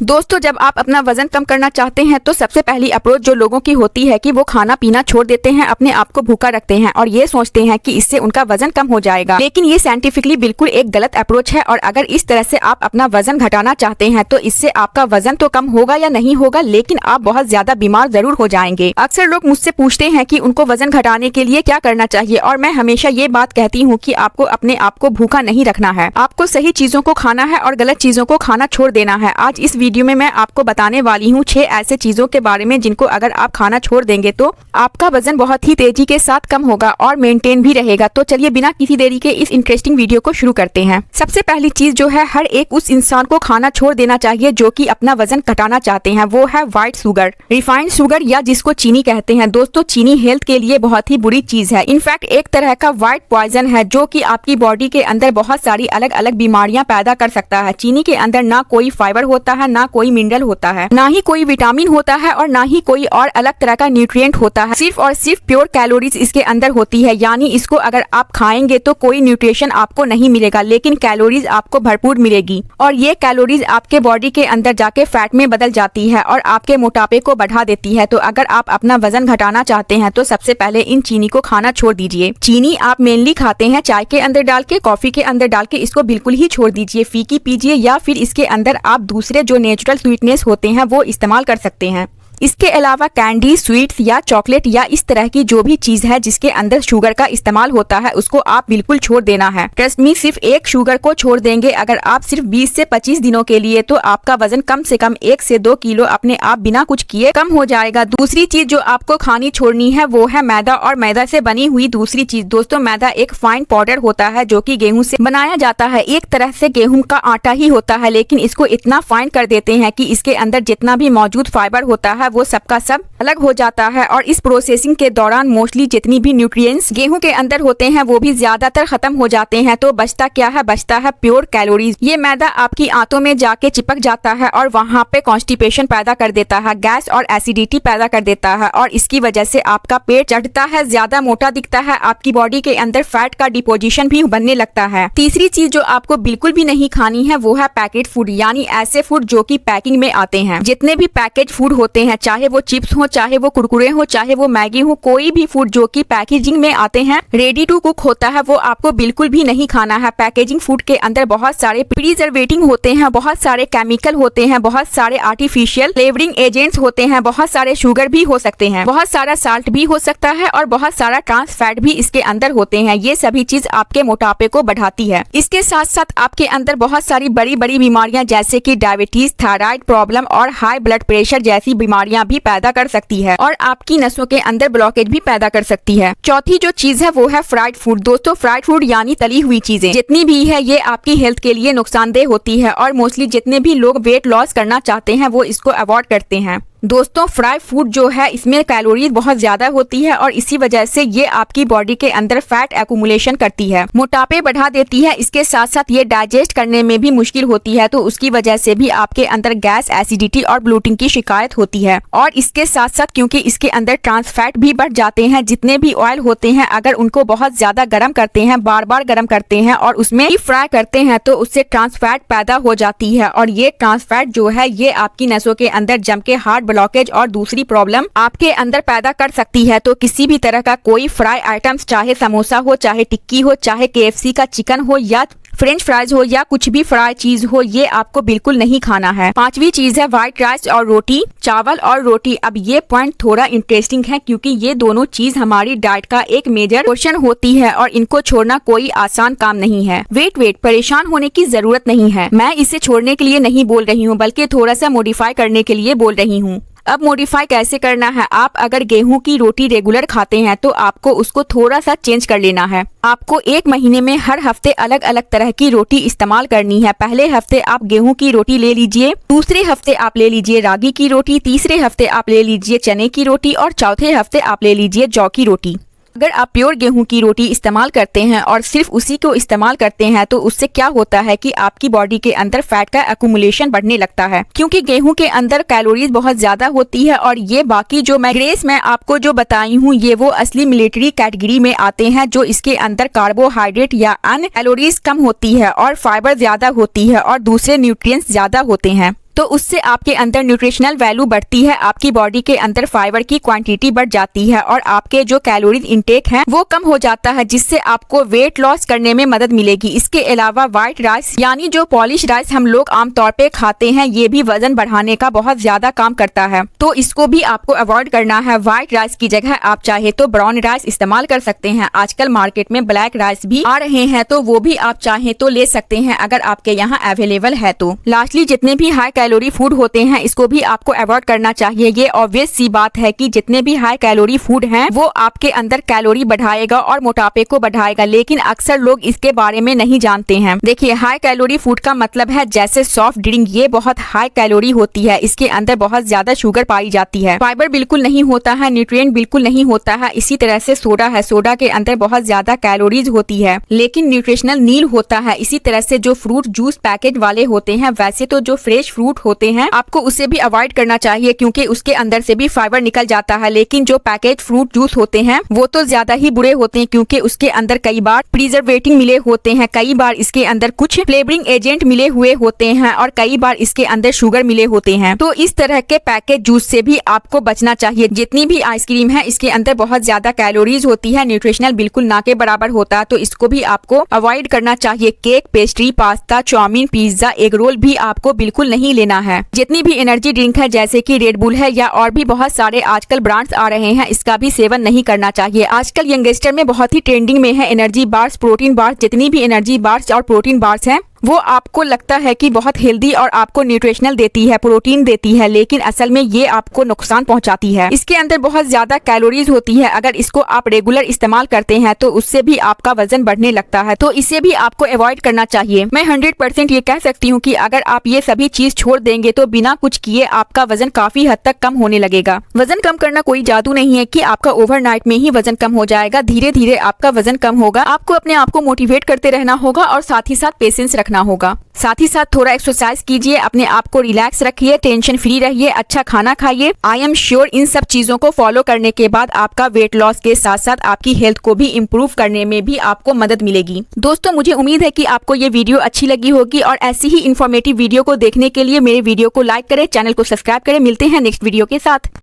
दोस्तों, जब आप अपना वजन कम करना चाहते हैं तो सबसे पहली अप्रोच जो लोगों की होती है कि वो खाना पीना छोड़ देते हैं, अपने आप को भूखा रखते हैं और ये सोचते हैं कि इससे उनका वजन कम हो जाएगा। लेकिन ये साइंटिफिकली बिल्कुल एक गलत अप्रोच है और अगर इस तरह से आप अपना वजन घटाना चाहते हैं तो इससे आपका वजन तो कम होगा या नहीं होगा, लेकिन आप बहुत ज्यादा बीमार जरूर हो जाएंगे। अक्सर लोग मुझसे पूछते हैं कि उनको वजन घटाने के लिए क्या करना चाहिए और मैं हमेशा ये बात कहती हूँ कि आपको अपने आप को भूखा नहीं रखना है, आपको सही चीजों को खाना है और गलत चीजों को खाना छोड़ देना है। आज इस वीडियो में मैं आपको बताने वाली हूँ 6 ऐसे चीजों के बारे में जिनको अगर आप खाना छोड़ देंगे तो आपका वजन बहुत ही तेजी के साथ कम होगा और मेंटेन भी रहेगा। तो चलिए बिना किसी देरी के इस इंटरेस्टिंग वीडियो को शुरू करते हैं। सबसे पहली चीज जो है हर एक उस इंसान को खाना छोड़ देना चाहिए जो कि अपना वजन घटाना चाहते हैं, वो है व्हाइट शुगर, रिफाइंड शुगर या जिसको चीनी कहते हैं। दोस्तों, चीनी हेल्थ के लिए बहुत ही बुरी चीज है। इनफैक्ट एक तरह का व्हाइट पॉइजन है जो कि आपकी बॉडी के अंदर बहुत सारी अलग अलग बीमारियां पैदा कर सकता है। चीनी के अंदर ना कोई फाइबर होता है, ना कोई मिनरल होता है, ना ही कोई विटामिन होता है और ना ही कोई और अलग तरह का न्यूट्रिएंट होता है। सिर्फ और सिर्फ प्योर कैलोरीज इसके अंदर होती है, यानी इसको अगर आप खाएंगे तो कोई न्यूट्रिशन आपको नहीं मिलेगा, लेकिन कैलोरीज आपको भरपूर मिलेगी और ये कैलोरीज आपके बॉडी के अंदर जाके फैट में बदल जाती है और आपके मोटापे को बढ़ा देती है। तो अगर आप अपना वजन घटाना चाहते हैं तो सबसे पहले इन चीनी को खाना छोड़ दीजिए। चीनी आप मेनली खाते हैं चाय के अंदर डाल के, कॉफी के अंदर डाल के, इसको बिल्कुल ही छोड़ दीजिए, फीकी पीजिए या फिर इसके अंदर आप दूसरे जो नेचुरल स्वीटनेस होते हैं वो इस्तेमाल कर सकते हैं। इसके अलावा कैंडी, स्वीट्स या चॉकलेट या इस तरह की जो भी चीज है जिसके अंदर शुगर का इस्तेमाल होता है उसको आप बिल्कुल छोड़ देना है। ट्रस्ट मी, सिर्फ एक शुगर को छोड़ देंगे अगर आप सिर्फ 20 से 25 दिनों के लिए तो आपका वजन कम से कम 1 से 2 किलो अपने आप बिना कुछ किए कम हो जाएगा। दूसरी चीज जो आपको खानी छोड़नी है वो है मैदा और मैदा से बनी हुई दूसरी चीज। दोस्तों, मैदा एक फाइन पाउडर होता है जो कि गेहूं से बनाया जाता है। एक तरह से गेहूं का आटा ही होता है, लेकिन इसको इतना फाइन कर देते हैं कि इसके अंदर जितना भी मौजूद फाइबर होता है वो सबका सब अलग हो जाता है और इस प्रोसेसिंग के दौरान मोस्टली जितनी भी न्यूट्रिएंट्स गेहूं के अंदर होते हैं वो भी ज्यादातर खत्म हो जाते हैं। तो बचता क्या है? बचता है प्योर कैलोरीज। ये मैदा आपकी आंतों में जाके चिपक जाता है और वहाँ पे कॉन्स्टिपेशन पैदा कर देता है, गैस और एसिडिटी पैदा कर देता है और इसकी वजह से आपका पेट चढ़ता है, ज्यादा मोटा दिखता है, आपकी बॉडी के अंदर फैट का डिपोजिशन भी बनने लगता है। तीसरी चीज जो आपको बिल्कुल भी नहीं खानी है वो है पैकेट फूड, यानी ऐसे फूड जो कि पैकिंग में आते हैं। जितने भी पैकेज फूड होते हैं, चाहे वो चिप्स हो, चाहे वो कुरकुरे हो, चाहे वो मैगी हो, कोई भी फूड जो कि पैकेजिंग में आते हैं, रेडी टू कुक होता है, वो आपको बिल्कुल भी नहीं खाना है। पैकेजिंग फूड के अंदर बहुत सारे प्रिजर्वेटिव होते हैं, बहुत सारे केमिकल होते हैं, बहुत सारे आर्टिफिशियल फ्लेवरिंग एजेंट्स होते हैं, बहुत सारे शुगर भी हो सकते हैं, बहुत सारा साल्ट भी हो सकता है और बहुत सारा ट्रांस फैट भी इसके अंदर होते हैं। ये सभी चीज आपके मोटापे को बढ़ाती है। इसके साथ साथ आपके अंदर बहुत सारी बड़ी बड़ी बीमारियां जैसे कि डायबिटीज, थायराइड प्रॉब्लम और हाई ब्लड प्रेशर जैसी बीमारियां भी पैदा कर सकती है और आपकी नसों के अंदर ब्लॉकेज भी पैदा कर सकती है। चौथी जो चीज है वो है फ्राइड फूड। दोस्तों, फ्राइड फूड यानी तली हुई चीजें जितनी भी है ये आपकी हेल्थ के लिए नुकसानदेह होती है और मोस्टली जितने भी लोग वेट लॉस करना चाहते हैं वो इसको अवॉइड करते हैं। दोस्तों, फ्राई फूड जो है इसमें कैलोरीज बहुत ज्यादा होती है और इसी वजह से ये आपकी बॉडी के अंदर फैट एक्यूमुलेशन करती है, मोटापे बढ़ा देती है। इसके साथ साथ ये डाइजेस्ट करने में भी मुश्किल होती है, तो उसकी वजह से भी आपके अंदर गैस, एसिडिटी और ब्लोटिंग की शिकायत होती है। और इसके साथ साथ क्योंकि इसके अंदर ट्रांस फैट भी बढ़ जाते हैं, जितने भी ऑयल होते हैं अगर उनको बहुत ज्यादा गर्म करते हैं, बार बार गर्म करते हैं और उसमें फ्राई करते हैं तो उससे ट्रांस फैट पैदा हो जाती है और ये ट्रांस फैट जो है ये आपकी नसों के अंदर जम के हार्ट ब्लॉकेज और दूसरी प्रॉब्लम आपके अंदर पैदा कर सकती है। तो किसी भी तरह का कोई फ्राई आइटम्स, चाहे समोसा हो, चाहे टिक्की हो, चाहे KFC का चिकन हो या फ्रेंच फ्राइज हो या कुछ भी फ्राई चीज हो, ये आपको बिल्कुल नहीं खाना है। पांचवी चीज है व्हाइट राइस और रोटी, चावल और रोटी। अब ये पॉइंट थोड़ा इंटरेस्टिंग है क्योंकि ये दोनों चीज हमारी डाइट का एक मेजर पोर्शन होती है और इनको छोड़ना कोई आसान काम नहीं है। वेट परेशान होने की जरूरत नहीं है। मैं इसे छोड़ने के लिए नहीं बोल रही हूँ बल्कि थोड़ा सा मॉडिफाई करने के लिए बोल रही हूँ। अब मॉडिफाई कैसे करना है? आप अगर गेहूं की रोटी रेगुलर खाते हैं तो आपको उसको थोड़ा सा चेंज कर लेना है। आपको 1 महीने में हर हफ्ते अलग अलग तरह की रोटी इस्तेमाल करनी है। पहले हफ्ते आप गेहूं की रोटी ले लीजिए, दूसरे हफ्ते आप ले लीजिए रागी की रोटी, तीसरे हफ्ते आप ले लीजिए चने की रोटी और चौथे हफ्ते आप ले लीजिए जौ की रोटी। अगर आप प्योर गेहूं की रोटी इस्तेमाल करते हैं और सिर्फ उसी को इस्तेमाल करते हैं तो उससे क्या होता है कि आपकी बॉडी के अंदर फैट का एक्यूमुलेशन बढ़ने लगता है, क्योंकि गेहूं के अंदर कैलोरीज बहुत ज्यादा होती है और ये बाकी जो मैग्रेस मैं आपको जो बताई हूँ ये वो असली मिलिट्री कैटेगरी में आते हैं, जो इसके अंदर कार्बोहाइड्रेट या अन्य कैलोरीज कम होती है और फाइबर ज्यादा होती है और दूसरे न्यूट्रिएंट्स ज्यादा होते हैं। तो उससे आपके अंदर न्यूट्रिशनल वैल्यू बढ़ती है, आपकी बॉडी के अंदर फाइबर की क्वांटिटी बढ़ जाती है और आपके जो कैलोरीज इनटेक है वो कम हो जाता है, जिससे आपको वेट लॉस करने में मदद मिलेगी। इसके अलावा व्हाइट राइस यानी जो पॉलिश राइस हम लोग आमतौर पे खाते हैं, ये भी वजन बढ़ाने का बहुत ज्यादा काम करता है, तो इसको भी आपको अवॉइड करना है। व्हाइट राइस की जगह आप चाहे तो ब्राउन राइस इस्तेमाल कर सकते हैं। आजकल मार्केट में ब्लैक राइस भी आ रहे हैं, तो वो भी आप चाहे तो ले सकते हैं अगर आपके यहाँ अवेलेबल है तो। लास्टली जितने भी हाई कैलोरी फूड होते हैं इसको भी आपको अवॉइड करना चाहिए। ये ऑब्वियस सी बात है कि जितने भी हाई कैलोरी फूड हैं वो आपके अंदर कैलोरी बढ़ाएगा और मोटापे को बढ़ाएगा, लेकिन अक्सर लोग इसके बारे में नहीं जानते हैं। देखिए, हाई कैलोरी फूड का मतलब है जैसे सॉफ्ट ड्रिंक, ये बहुत हाई कैलोरी होती है, इसके अंदर बहुत ज्यादा शुगर पाई जाती है, फाइबर बिल्कुल नहीं होता है, न्यूट्रिएंट बिल्कुल नहीं होता है। इसी तरह से सोडा है, सोडा के अंदर बहुत ज्यादा कैलोरीज होती है लेकिन न्यूट्रिशनल नील होता है। इसी तरह से जो फ्रूट जूस पैकेट वाले होते हैं, वैसे तो जो फ्रेश फ्रूट होते हैं आपको उसे भी अवॉइड करना चाहिए क्योंकि उसके अंदर से भी फाइबर निकल जाता है, लेकिन जो पैकेट फ्रूट जूस होते हैं वो तो ज्यादा ही बुरे होते हैं क्योंकि उसके अंदर कई बार प्रिजर्वेटिव मिले होते हैं, कई बार इसके अंदर कुछ फ्लेवरिंग एजेंट मिले हुए होते हैं और कई बार इसके अंदर शुगर मिले होते हैं। तो इस तरह के पैकेट जूस से भी आपको बचना चाहिए। जितनी भी आइसक्रीम है इसके अंदर बहुत ज्यादा कैलोरीज होती है, न्यूट्रिशनल बिल्कुल ना के बराबर होता है, तो इसको भी आपको अवॉइड करना चाहिए। Cake, pastry, pasta, chowmein, pizza, egg roll भी आपको बिल्कुल नहीं लेना है। जितनी भी एनर्जी ड्रिंक है जैसे कि रेड बुल है या और भी बहुत सारे आजकल ब्रांड्स आ रहे हैं, इसका भी सेवन नहीं करना चाहिए। आजकल यंगस्टर में बहुत ही ट्रेंडिंग में है एनर्जी बार्स, प्रोटीन बार्स। जितनी भी एनर्जी बार्स और प्रोटीन बार्स हैं वो आपको लगता है कि बहुत हेल्दी और आपको न्यूट्रिशनल देती है, प्रोटीन देती है, लेकिन असल में ये आपको नुकसान पहुंचाती है। इसके अंदर बहुत ज्यादा कैलोरीज होती है। अगर इसको आप रेगुलर इस्तेमाल करते हैं तो उससे भी आपका वजन बढ़ने लगता है, तो इसे भी आपको अवॉइड करना चाहिए। मैं 100% ये कह सकती हूँ कि अगर आप ये सभी चीज छोड़ देंगे तो बिना कुछ किए आपका वजन काफी हद तक कम होने लगेगा। वजन कम करना कोई जादू नहीं है कि आपका ओवरनाइट में ही वजन कम हो जाएगा। धीरे धीरे आपका वजन कम होगा। आपको अपने आप को मोटिवेट करते रहना होगा और साथ ही साथ पेशेंस रखना होगा। साथ ही साथ थोड़ा एक्सरसाइज कीजिए, अपने आप को रिलैक्स रखिए, टेंशन फ्री रहिए, अच्छा खाना खाइए। आई एम श्योर इन सब चीजों को फॉलो करने के बाद आपका वेट लॉस के साथ साथ आपकी हेल्थ को भी इम्प्रूव करने में भी आपको मदद मिलेगी। दोस्तों, मुझे उम्मीद है कि आपको ये वीडियो अच्छी लगी होगी और ऐसी ही इन्फॉर्मेटिव वीडियो को देखने के लिए मेरे वीडियो को लाइक करें, चैनल को सब्सक्राइब करें। मिलते हैं नेक्स्ट वीडियो के साथ।